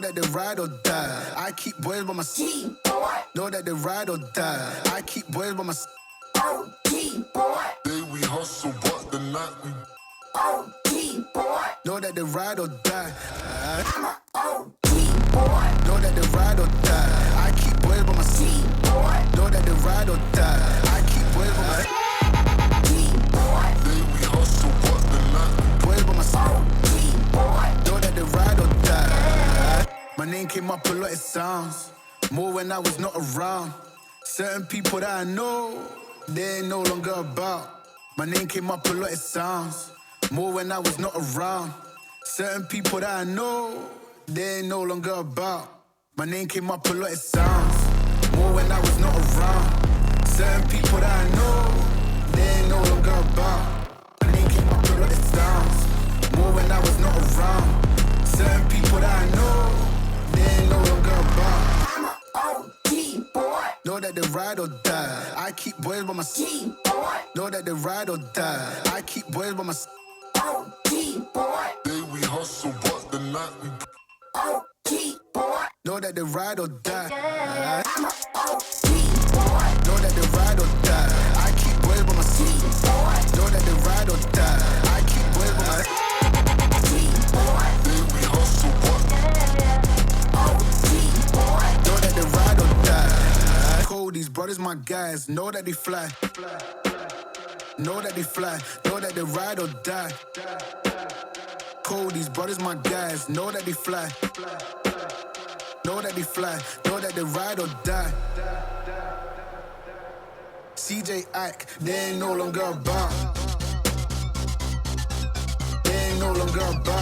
that they ride or die. I keep boys by my side. Know that they ride or die. I keep boys by my side. Day we hustle, but the night we Know that they ride or die. Know that they ride or die. I keep boys by my side. Know that they ride or die. I keep boys by my side. Day we hustle, but the night we Boys by my side. Know that they ride or die. My name came up a lot, it sounds more when I was not around. Certain people that I know, they ain't no longer about. My name came up a lot, it sounds more when I was not around. Certain people that I know, they ain't no longer about. My name came up a lot, it sounds more when I was not around. Certain people that I know, they ain't no longer about. My name came up a lot, it sounds more when I was not around. Certain people that I know, they ain't no longer about. Know that they ride or die. I keep boys by my side. Know that they ride or die. I keep boys by my side. Day we hustle, but the night we Know that they ride or die. Know that they ride or die. I keep boys by my side. Know that they ride or die. I keep boys by my side. Day we hustle, but Know that they ride or die. Cold, these brothers my guys. Know that they fly. Know that they fly. Know that they ride or die. Cold, these brothers my guys. Know that they fly. Know that they fly. Know that they ride or die. CJ Ike, they ain't no longer about. They ain't no longer about.